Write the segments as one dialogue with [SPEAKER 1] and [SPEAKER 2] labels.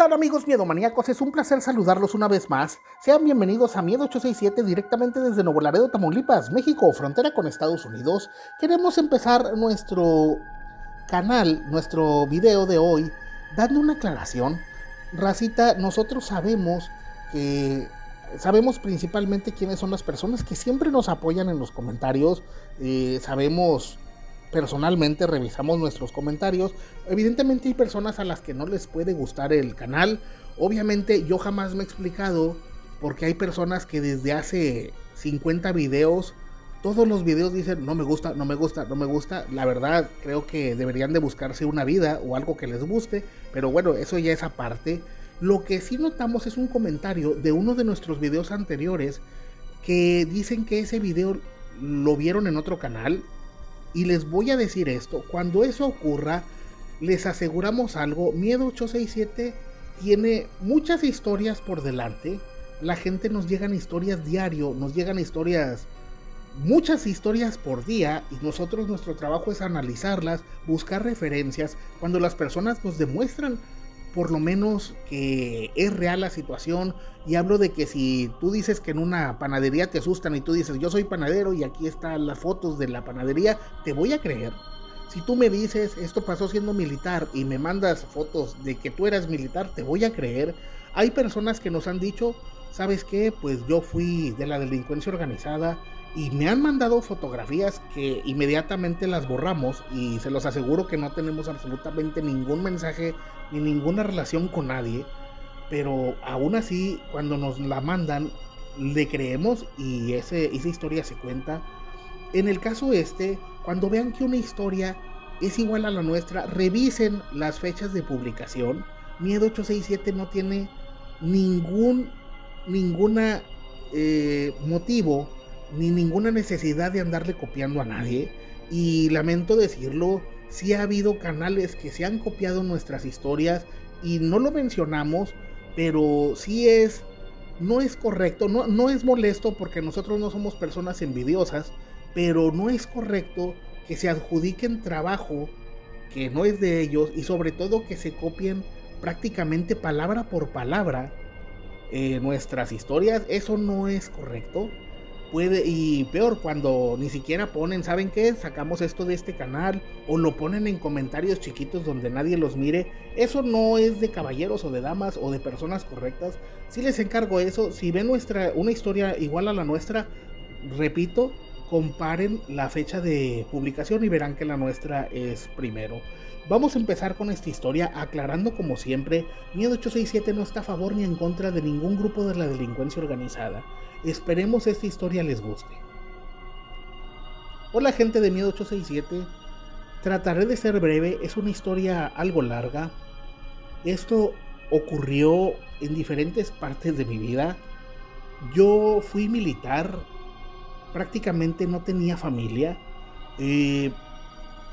[SPEAKER 1] están, amigos miedomaníacos? Es un placer saludarlos una vez más. Sean bienvenidos a Miedo 867 directamente desde Nuevo Laredo, Tamaulipas, México, frontera con Estados Unidos. Queremos empezar nuestro canal, nuestro video de hoy, dando una aclaración. Racita, nosotros sabemos principalmente quiénes son las personas que siempre nos apoyan en los comentarios. Sabemos personalmente, revisamos nuestros comentarios. Evidentemente hay personas a las que no les puede gustar el canal. Obviamente yo jamás me he explicado porque hay personas que desde hace 50 videos, todos los videos dicen no me gusta, no me gusta, no me gusta. La verdad creo que deberían de buscarse una vida o algo que les guste, pero bueno, eso ya es aparte. Lo que sí notamos es un comentario de uno de nuestros videos anteriores que dicen que ese video lo vieron en otro canal. Y les voy a decir esto, cuando eso ocurra, les aseguramos algo, Miedo 867 tiene muchas historias por delante. La gente nos llegan historias diario, nos llegan historias, muchas historias por día, y nosotros, nuestro trabajo es analizarlas, buscar referencias. Cuando las personas nos demuestran por lo menos que es real la situación, y hablo de que si tú dices que en una panadería te asustan y tú dices yo soy panadero y aquí están las fotos de la panadería, te voy a creer. Si tú me dices esto pasó siendo militar y me mandas fotos de que tú eras militar, te voy a creer. Hay personas que nos han dicho, ¿sabes qué? Pues yo fui de la delincuencia organizada, y me han mandado fotografías que inmediatamente las borramos, y se los aseguro que no tenemos absolutamente ningún mensaje ni ninguna relación con nadie, pero aún así cuando nos la mandan le creemos y esa historia se cuenta. En el caso cuando vean que una historia es igual a la nuestra, revisen las fechas de publicación. Miedo 867 no tiene ninguna motivo ni ninguna necesidad de andarle copiando a nadie, y lamento decirlo, sí ha habido canales que se han copiado nuestras historias y no lo mencionamos, pero sí no es correcto, no es molesto porque nosotros no somos personas envidiosas, pero no es correcto que se adjudiquen trabajo que no es de ellos, y sobre todo que se copien prácticamente palabra por palabra nuestras historias. Eso no es correcto. Y peor, cuando ni siquiera ponen, ¿saben qué? Sacamos esto de este canal, o lo ponen en comentarios chiquitos donde nadie los mire. Eso no es de caballeros o de damas o de personas correctas. Si les encargo eso, si ven una historia igual a la nuestra, repito, comparen la fecha de publicación y verán que la nuestra es primero. Vamos a empezar con esta historia aclarando, como siempre, Miedo 867 no está a favor ni en contra de ningún grupo de la delincuencia organizada. Esperemos esta historia les guste. Hola, gente de Miedo 867, trataré de ser breve, es una historia algo larga. Esto ocurrió en diferentes partes de mi vida. Yo fui militar, prácticamente no tenía familia,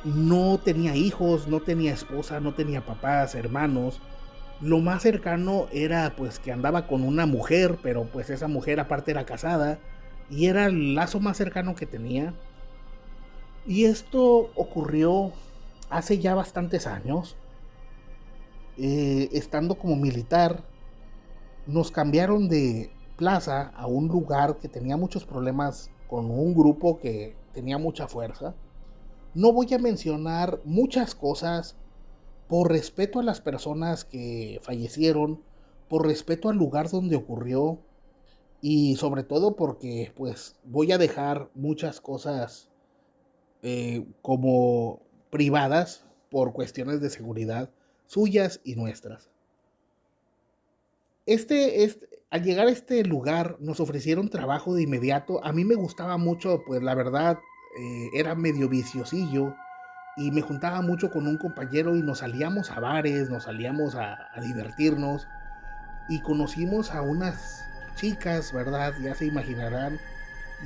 [SPEAKER 1] no tenía hijos, no tenía esposa, no tenía papás, hermanos. Lo más cercano era pues que andaba con una mujer, pero pues esa mujer aparte era casada, y era el lazo más cercano que tenía. Y esto ocurrió hace ya bastantes años. Estando como militar, nos cambiaron de plaza a un lugar que tenía muchos problemas con un grupo que tenía mucha fuerza. No voy a mencionar muchas cosas por respeto a las personas que fallecieron, por respeto al lugar donde ocurrió, y sobre todo porque pues voy a dejar muchas cosas como privadas por cuestiones de seguridad suyas y nuestras. Al llegar a este lugar nos ofrecieron trabajo de inmediato. A mí me gustaba mucho, pues la verdad, era medio viciosillo, y me juntaba mucho con un compañero y nos salíamos a bares, nos salíamos a divertirnos, y conocimos a unas chicas, ¿verdad? Ya se imaginarán,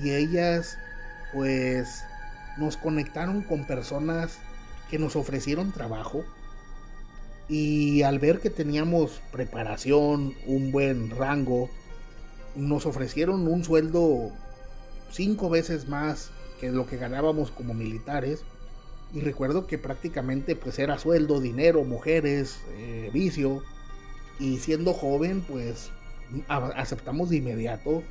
[SPEAKER 1] y ellas pues nos conectaron con personas que nos ofrecieron trabajo, y al ver que teníamos preparación, un buen rango, nos ofrecieron un sueldo 5 veces más que lo que ganábamos como militares. Y recuerdo que prácticamente pues era sueldo, dinero, mujeres, vicio. y siendo joven, pues aceptamos de inmediato.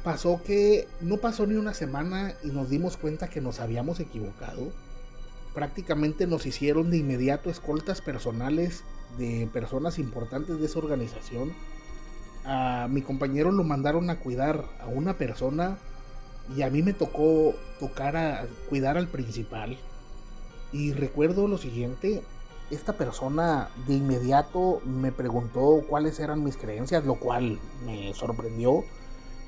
[SPEAKER 1] Pasó que no pasó ni una semana y nos dimos cuenta que nos habíamos equivocado. Prácticamente nos hicieron de inmediato escoltas personales de personas importantes de esa organización. A mi compañero lo mandaron a cuidar a una persona y a mí me tocó cuidar al principal. Y recuerdo lo siguiente: esta persona de inmediato me preguntó cuáles eran mis creencias, lo cual me sorprendió.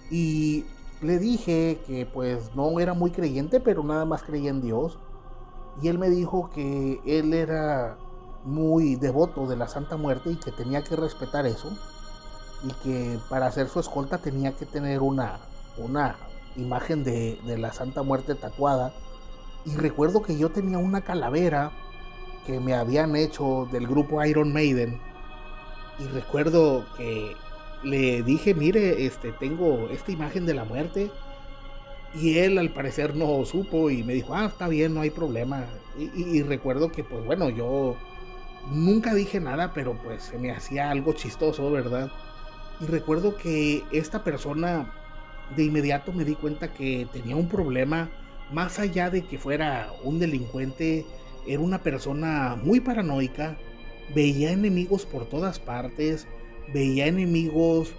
[SPEAKER 1] Y le dije que pues no era muy creyente, pero nada más creía en Dios. Y él me dijo que él era muy devoto de la Santa Muerte y que tenía que respetar eso. Y que para hacer su escolta tenía que tener una imagen de la Santa Muerte tatuada. Y recuerdo que yo tenía una calavera que me habían hecho del grupo Iron Maiden. Y recuerdo que le dije, mire, tengo esta imagen de la muerte. Y él al parecer no supo y me dijo, está bien, no hay problema. Y recuerdo que pues bueno, yo nunca dije nada, pero pues se me hacía algo chistoso, ¿verdad? Y recuerdo que esta persona de inmediato me di cuenta que tenía un problema. Más allá de que fuera un delincuente, era una persona muy paranoica. Veía enemigos por todas partes, veía enemigos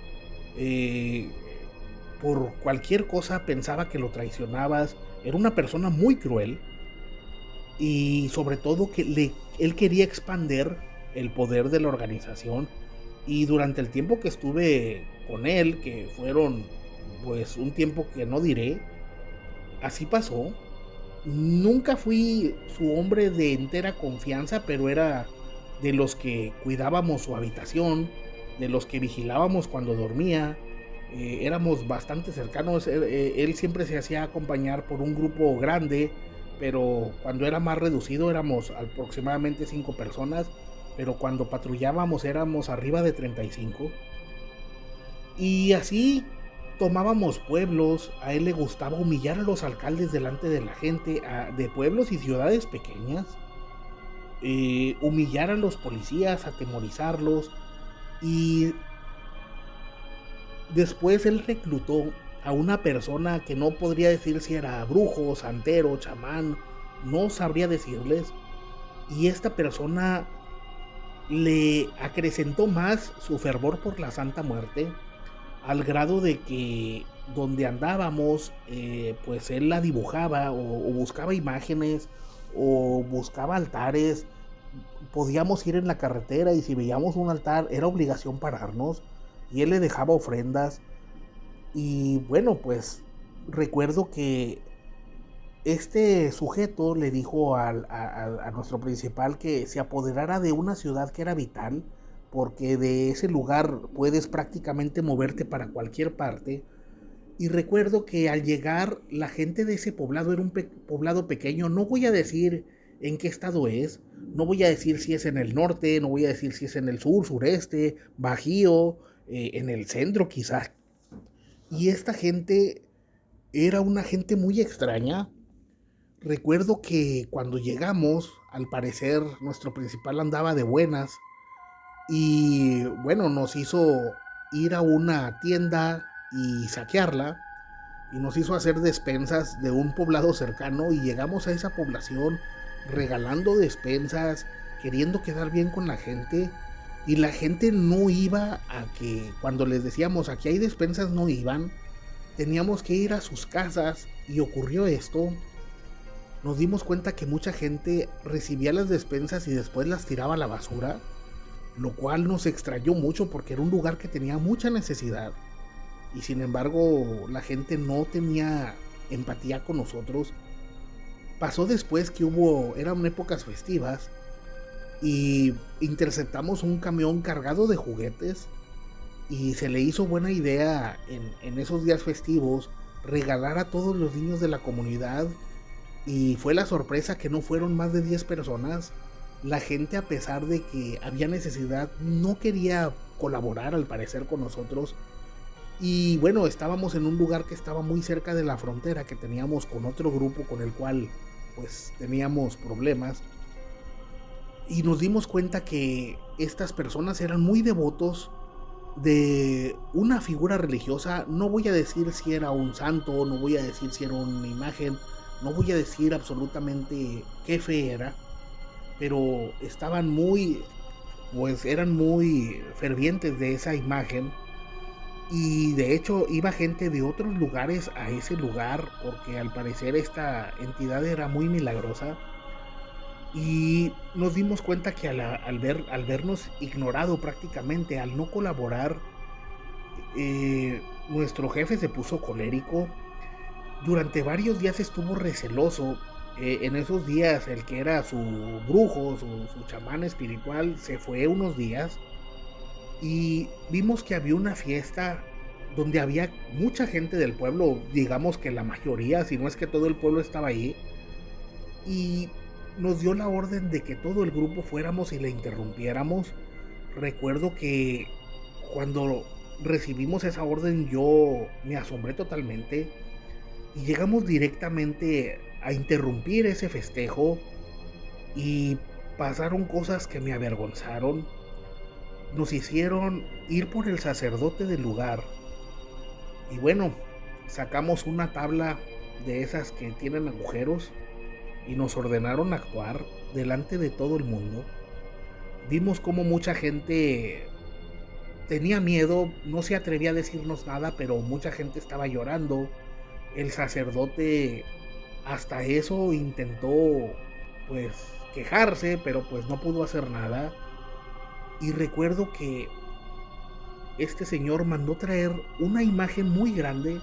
[SPEAKER 1] por cualquier cosa, pensaba que lo traicionabas. Era una persona muy cruel y sobre todo que él quería expandir el poder de la organización. Y durante el tiempo que estuve con él, que fueron pues un tiempo que no diré, así pasó. Nunca fui su hombre de entera confianza, pero era de los que cuidábamos su habitación, de los que vigilábamos cuando dormía. Éramos bastante cercanos. Él siempre se hacía acompañar por un grupo grande, pero cuando era más reducido éramos aproximadamente 5 personas, pero cuando patrullábamos éramos arriba de 35. Y así tomábamos pueblos. A él le gustaba humillar a los alcaldes delante de la gente, de pueblos y ciudades pequeñas, humillar a los policías, atemorizarlos. Y después él reclutó a una persona que no podría decir si era brujo, santero, chamán, no sabría decirles. Y esta persona le acrecentó más su fervor por la Santa Muerte, al grado de que donde andábamos, pues él la dibujaba o buscaba imágenes o buscaba altares. Podíamos ir en la carretera y si veíamos un altar era obligación pararnos y él le dejaba ofrendas. Y bueno, pues recuerdo que este sujeto le dijo a nuestro principal que se apoderara de una ciudad que era vital, porque de ese lugar puedes prácticamente moverte para cualquier parte. Y recuerdo que al llegar, la gente de ese poblado era un poblado pequeño. No voy a decir en qué estado es, no voy a decir si es en el norte, no voy a decir si es en el sur, sureste, bajío, en el centro quizás. Y esta gente era una gente muy extraña. Recuerdo que cuando llegamos, al parecer nuestro principal andaba de buenas y bueno, nos hizo ir a una tienda y saquearla, y nos hizo hacer despensas de un poblado cercano, y llegamos a esa población regalando despensas, queriendo quedar bien con la gente, y la gente no iba a que, cuando les decíamos aquí hay despensas, no iban. Teníamos que ir a sus casas y ocurrió esto. Nos dimos cuenta que mucha gente recibía las despensas y después las tiraba a la basura, lo cual nos extrañó mucho porque era un lugar que tenía mucha necesidad. Y sin embargo, la gente no tenía empatía con nosotros. Pasó después que eran épocas festivas y interceptamos un camión cargado de juguetes y se le hizo buena idea en esos días festivos regalar a todos los niños de la comunidad. Y fue la sorpresa que no fueron más de 10 personas. La gente, a pesar de que había necesidad, no quería colaborar al parecer con nosotros. Y bueno, estábamos en un lugar que estaba muy cerca de la frontera que teníamos con otro grupo con el cual pues teníamos problemas. y nos dimos cuenta que estas personas eran muy devotos de una figura religiosa. No voy a decir si era un santo, no voy a decir si era una imagen, no voy a decir absolutamente qué fe era, pero estaban muy, pues eran muy fervientes de esa imagen. Y de hecho iba gente de otros lugares a ese lugar porque al parecer esta entidad era muy milagrosa. Y nos dimos cuenta que al vernos ignorado prácticamente, al no colaborar, nuestro jefe se puso colérico. Durante varios días estuvo receloso. En esos días el que era su brujo, su chamán espiritual, se fue unos días y vimos que había una fiesta donde había mucha gente del pueblo, digamos que la mayoría, si no es que todo el pueblo estaba ahí, y nos dio la orden de que todo el grupo fuéramos y le interrumpiéramos. Recuerdo que cuando recibimos esa orden yo me asombré totalmente y llegamos directamente a interrumpir ese festejo y pasaron cosas que me avergonzaron. Nos hicieron ir por el sacerdote del lugar y bueno, sacamos una tabla de esas que tienen agujeros y nos ordenaron actuar delante de todo el mundo. Vimos como mucha gente tenía miedo, no se atrevía a decirnos nada, pero mucha gente estaba llorando. El sacerdote hasta eso intentó pues quejarse, pero pues no pudo hacer nada. Y recuerdo que este señor mandó traer una imagen muy grande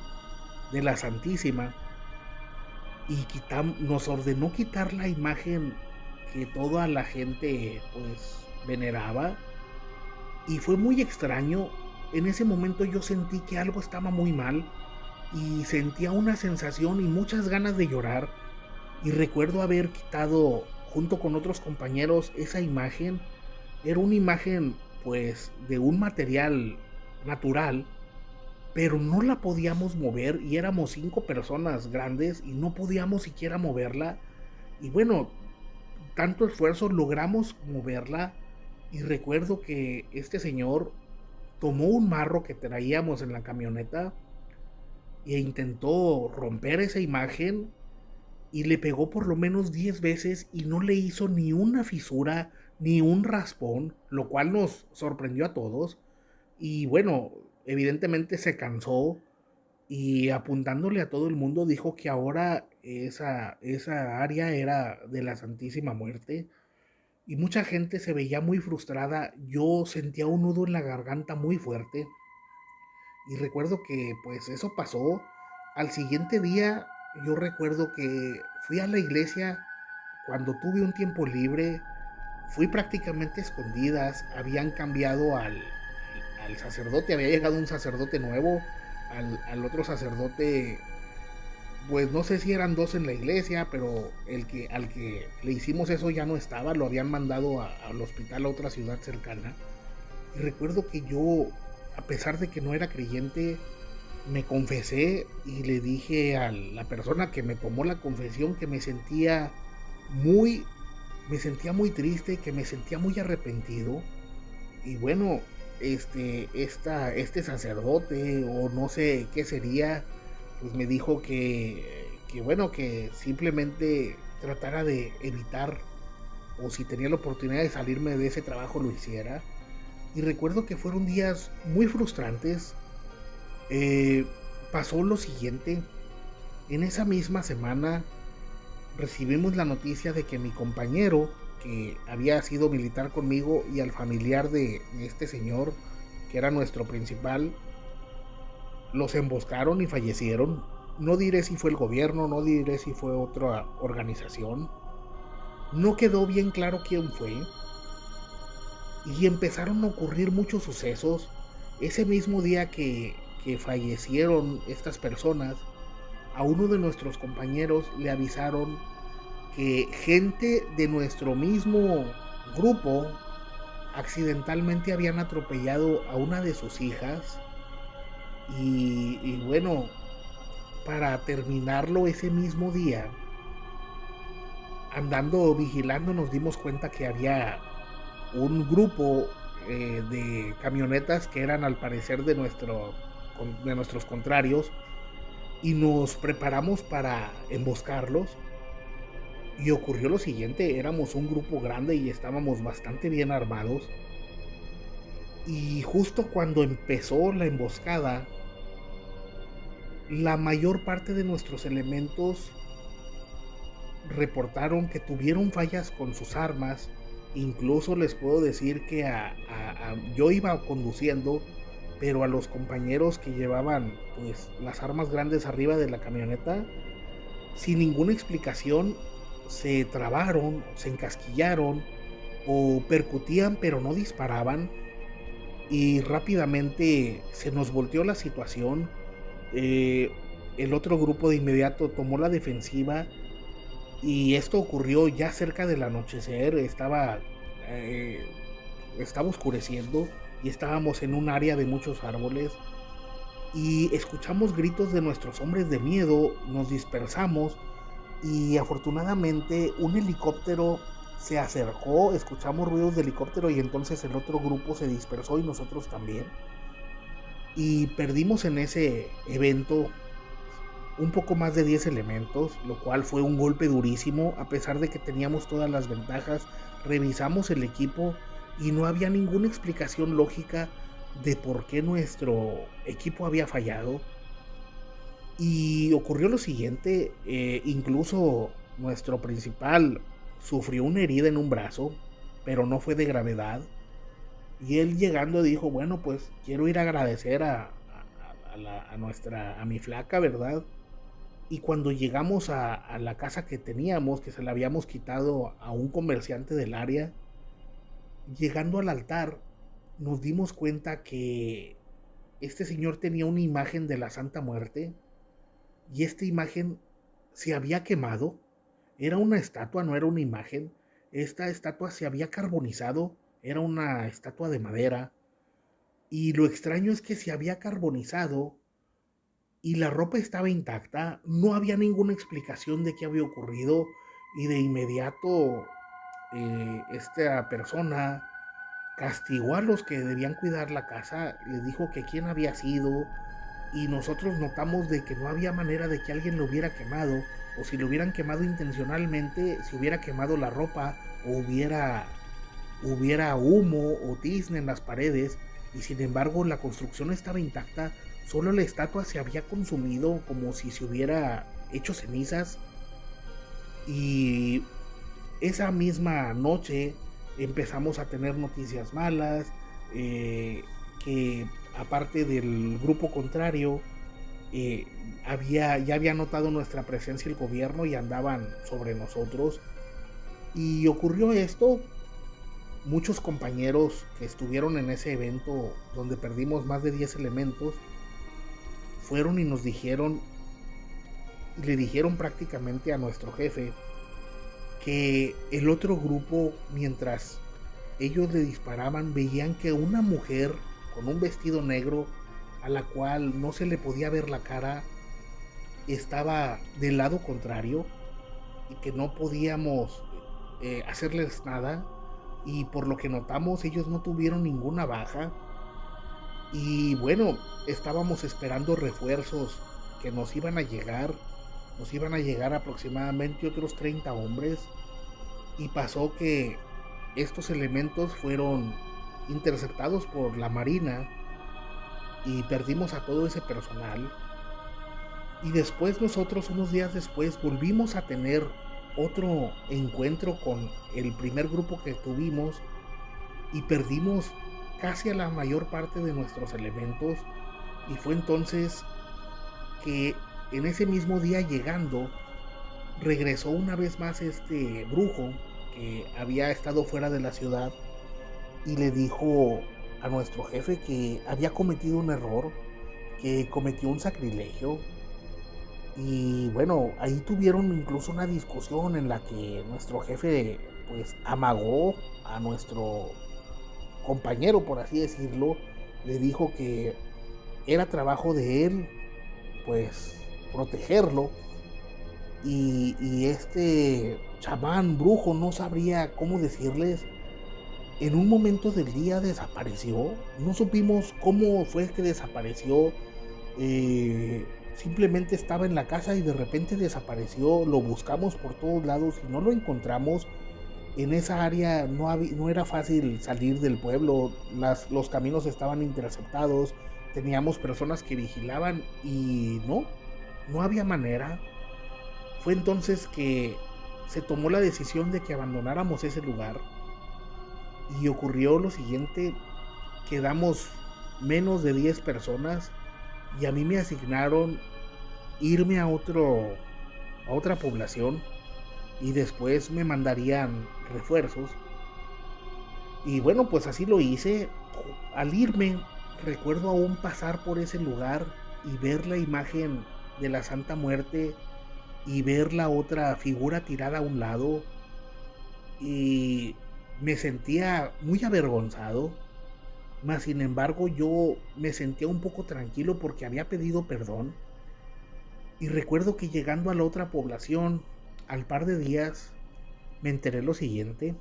[SPEAKER 1] de la Santísima y nos ordenó quitar la imagen que toda la gente pues veneraba. Y fue muy extraño. En ese momento yo sentí que algo estaba muy mal y sentía una sensación y muchas ganas de llorar. Y recuerdo haber quitado junto con otros compañeros esa imagen. Era una imagen pues de un material natural, pero no la podíamos mover y éramos 5 personas grandes y no podíamos siquiera moverla. Y bueno, tanto esfuerzo logramos moverla. Y recuerdo que este señor tomó un marro que traíamos en la camioneta e intentó romper esa imagen y le pegó por lo menos 10 veces y no le hizo ni una fisura ni un raspón, lo cual nos sorprendió a todos. Y bueno, evidentemente se cansó y apuntándole a todo el mundo dijo que ahora esa área era de la Santísima Muerte. Y mucha gente se veía muy frustrada. Yo sentía un nudo en la garganta muy fuerte. Y recuerdo que pues eso pasó. Al siguiente día yo recuerdo que fui a la iglesia cuando tuve un tiempo libre. Fui prácticamente a escondidas. Habían cambiado al sacerdote. Había llegado un sacerdote nuevo. Al otro sacerdote pues no sé si eran 2 en la iglesia, pero al que le hicimos eso ya no estaba, lo habían mandado al hospital a otra ciudad cercana. Y recuerdo que yo, a pesar de que no era creyente, me confesé y le dije a la persona que me tomó la confesión que me sentía muy triste, que me sentía muy arrepentido. Y bueno, este sacerdote, o no sé qué sería, pues me dijo que bueno, que simplemente tratara de evitar, o si tenía la oportunidad de salirme de ese trabajo lo hiciera. Y recuerdo que fueron días muy frustrantes. Pasó lo siguiente: en esa misma semana recibimos la noticia de que mi compañero, que había sido militar conmigo, y al familiar de este señor, que era nuestro principal, los emboscaron y fallecieron. No diré si fue el gobierno, no diré si fue otra organización. No quedó bien claro quién fue. Y empezaron a ocurrir muchos sucesos. Ese mismo día que fallecieron estas personas, a uno de nuestros compañeros le avisaron que gente de nuestro mismo grupo accidentalmente habían atropellado a una de sus hijas. Y bueno, para terminarlo ese mismo día, andando vigilando nos dimos cuenta que había un grupo de camionetas que eran al parecer de nuestros contrarios, y nos preparamos para emboscarlos. Y ocurrió lo siguiente: éramos un grupo grande y estábamos bastante bien armados. Y justo cuando empezó la emboscada, la mayor parte de nuestros elementos reportaron que tuvieron fallas con sus armas. Incluso les puedo decir que yo iba conduciendo, pero a los compañeros que llevaban pues las armas grandes arriba de la camioneta, sin ninguna explicación, se trabaron, se encasquillaron o percutían pero no disparaban, y rápidamente se nos volteó la situación. Eh, el otro grupo de inmediato tomó la defensiva, y esto ocurrió ya cerca del anochecer. Eh, estaba oscureciendo y estábamos en un área de muchos árboles, y escuchamos gritos de nuestros hombres de miedo. Nos dispersamos y afortunadamente un helicóptero se acercó, escuchamos ruidos de helicóptero, y entonces el otro grupo se dispersó y nosotros también. Y perdimos en ese evento un poco más de 10 elementos, lo cual fue un golpe durísimo. A pesar de que teníamos todas las ventajas, revisamos el equipo y no había ninguna explicación lógica de por qué nuestro equipo había fallado. Y ocurrió lo siguiente: incluso nuestro principal sufrió una herida en un brazo, pero no fue de gravedad. Y él, llegando, dijo: bueno, pues quiero ir a agradecer a mi flaca, ¿verdad? Y cuando llegamos a la casa que teníamos, que se la habíamos quitado a un comerciante del área, llegando al altar, nos dimos cuenta que este señor tenía una imagen de la Santa Muerte, y esta imagen se había quemado. Era una estatua, no era una imagen. Esta estatua se había carbonizado, era una estatua de madera, y lo extraño es que se había carbonizado y la ropa estaba intacta. No había ninguna explicación de qué había ocurrido, y de inmediato esta persona castigó a los que debían cuidar la casa, les dijo que quién había sido, y nosotros notamos de que no había manera de que alguien lo hubiera quemado, o si lo hubieran quemado intencionalmente, se hubiera quemado la ropa, o hubiera humo o tizne en las paredes, y sin embargo la construcción estaba intacta. Solo la estatua se había consumido como si se hubiera hecho cenizas. Y esa misma noche empezamos a tener noticias malas, que aparte del grupo contrario, ya había notado nuestra presencia el gobierno y andaban sobre nosotros. Y ocurrió esto: muchos compañeros que estuvieron en ese evento donde perdimos más de 10 elementos fueron y le dijeron prácticamente a nuestro jefe que el otro grupo, mientras ellos le disparaban, veían que una mujer con un vestido negro, a la cual no se le podía ver la cara, estaba del lado contrario, y que no podíamos hacerles nada. Y por lo que notamos, ellos no tuvieron ninguna baja. Y bueno, estábamos esperando refuerzos que nos iban a llegar. Nos iban a llegar aproximadamente otros 30 hombres. Y pasó que estos elementos fueron interceptados por la Marina y perdimos a todo ese personal. Y después nosotros, unos días después, volvimos a tener otro encuentro con el primer grupo que tuvimos, y perdimos casi a la mayor parte de nuestros elementos. Y fue entonces que en ese mismo día, llegando, regresó una vez más este brujo que había estado fuera de la ciudad, y le dijo a nuestro jefe que había cometido un error, que cometió un sacrilegio. Y bueno, ahí tuvieron incluso una discusión en la que nuestro jefe pues amagó a nuestro compañero, por así decirlo. Le dijo que era trabajo de él pues protegerlo, y este chamán, brujo, no sabría cómo decirles, en un momento del día desapareció. No supimos cómo fue que desapareció. Simplemente estaba en la casa y de repente desapareció. Lo buscamos por todos lados y no lo encontramos. En esa área no era fácil salir del pueblo. Los caminos estaban interceptados. Teníamos personas que vigilaban y no había manera. Fue entonces que se tomó la decisión de que abandonáramos ese lugar. Y ocurrió lo siguiente: quedamos menos de 10 personas y a mí me asignaron irme a otra población y después me mandarían refuerzos. Y bueno, pues así lo hice. Al irme, recuerdo aún pasar por ese lugar y ver la imagen de la Santa Muerte y ver la otra figura tirada a un lado, y me sentía muy avergonzado, mas sin embargo yo me sentía un poco tranquilo porque había pedido perdón. Y recuerdo que llegando a la otra población, al par de días, me enteré lo siguiente.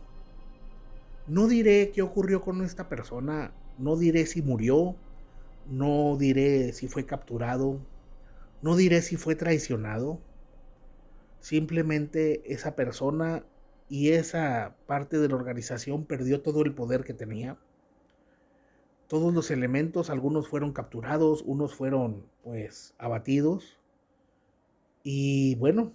[SPEAKER 1] No diré qué ocurrió con esta persona, no diré si murió, no diré si fue capturado, no diré si fue traicionado. Simplemente esa persona y esa parte de la organización perdió todo el poder que tenía. Todos los elementos, algunos fueron capturados, unos fueron pues abatidos. Y bueno,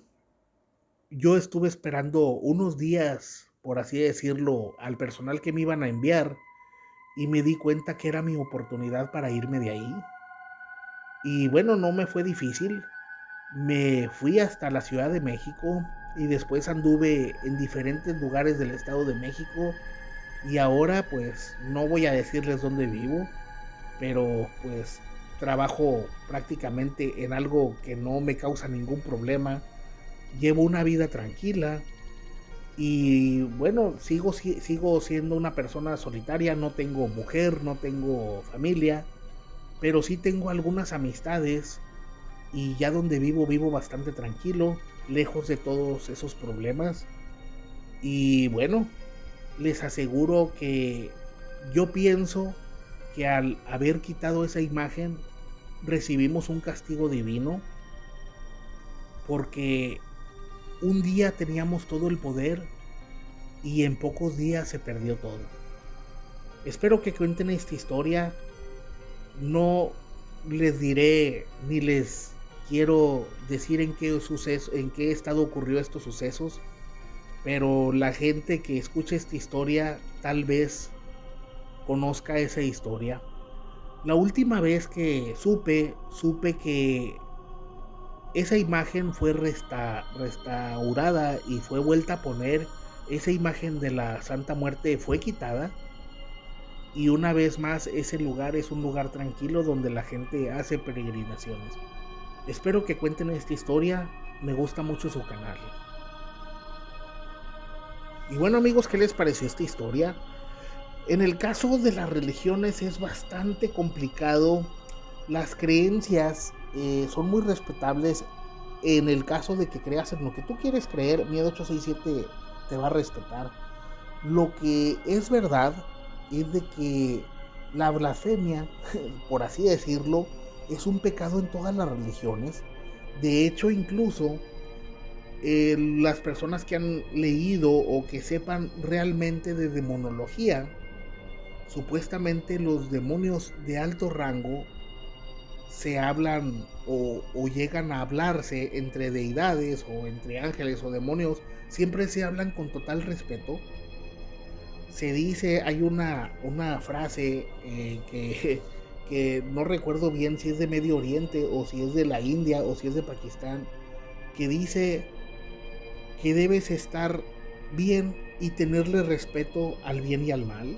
[SPEAKER 1] yo estuve esperando unos días, por así decirlo, al personal que me iban a enviar, y me di cuenta que era mi oportunidad para irme de ahí. Y bueno, no me fue difícil. Me fui hasta la Ciudad de México y después anduve en diferentes lugares del Estado de México, y ahora pues no voy a decirles dónde vivo, pero pues trabajo prácticamente en algo que no me causa ningún problema. Llevo una vida tranquila y bueno, sigo siendo una persona solitaria. No tengo mujer, no tengo familia, pero sí tengo algunas amistades, y ya donde vivo bastante tranquilo, lejos de todos esos problemas. Y bueno, les aseguro que yo pienso que al haber quitado esa imagen recibimos un castigo divino, porque un día teníamos todo el poder y en pocos días se perdió todo. Espero que cuenten esta historia. No les diré ni les quiero decir en qué estado ocurrió estos sucesos, pero la gente que escuche esta historia tal vez conozca esa historia. La última vez que supe que esa imagen fue restaurada y fue vuelta a poner. Esa imagen de la Santa Muerte fue quitada, y una vez más ese lugar es un lugar tranquilo donde la gente hace peregrinaciones. Espero que cuenten esta historia, me gusta mucho su canal. Y bueno amigos, ¿qué les pareció esta historia? En el caso de las religiones es bastante complicado. Las creencias son muy respetables. En el caso de que creas en lo que tú quieres creer, Miedo 867 te va a respetar. Lo que es verdad es de que la blasfemia, por así decirlo, es un pecado en todas las religiones. De hecho, incluso las personas que han leído o que sepan realmente de demonología, supuestamente los demonios de alto rango se hablan o llegan a hablarse entre deidades o entre ángeles o demonios, siempre se hablan con total respeto. Se dice, hay una frase que no recuerdo bien si es de Medio Oriente o si es de la India o si es de Pakistán, que dice que debes estar bien y tenerle respeto al bien y al mal,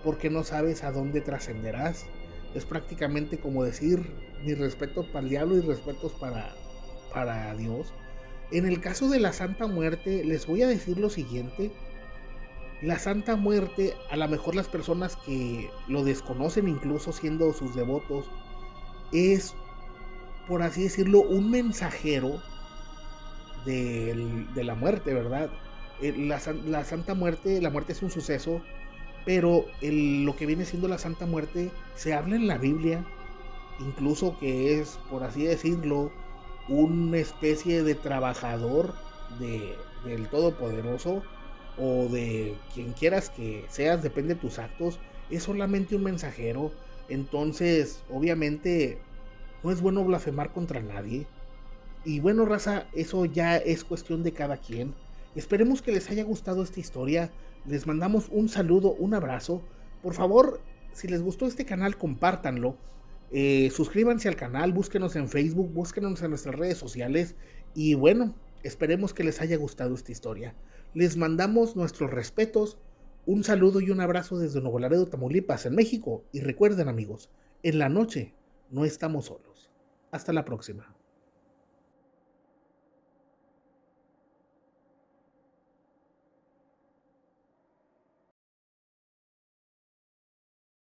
[SPEAKER 1] porque no sabes a dónde trascenderás. Es prácticamente como decir, mis respetos para el diablo y respetos para Dios. En el caso de la Santa Muerte, les voy a decir lo siguiente. La Santa Muerte, a lo mejor las personas que lo desconocen, incluso siendo sus devotos, es, por así decirlo, un mensajero de la muerte, ¿verdad? La Santa Muerte, la muerte es un suceso, pero lo que viene siendo la Santa Muerte se habla en la Biblia, incluso que es, por así decirlo, una especie de trabajador del Todopoderoso o de quien quieras que seas, depende de tus actos, es solamente un mensajero. Entonces, obviamente, no es bueno blasfemar contra nadie. Y bueno, raza, eso ya es cuestión de cada quien. Esperemos que les haya gustado esta historia. Les mandamos un saludo, un abrazo. Por favor, si les gustó este canal, compártanlo. Suscríbanse al canal, búsquenos en Facebook, búsquenos en nuestras redes sociales. Y bueno, esperemos que les haya gustado esta historia. Les mandamos nuestros respetos, un saludo y un abrazo desde Nuevo Laredo, Tamaulipas, en México. Y recuerden, amigos, en la noche no estamos solos. Hasta la próxima.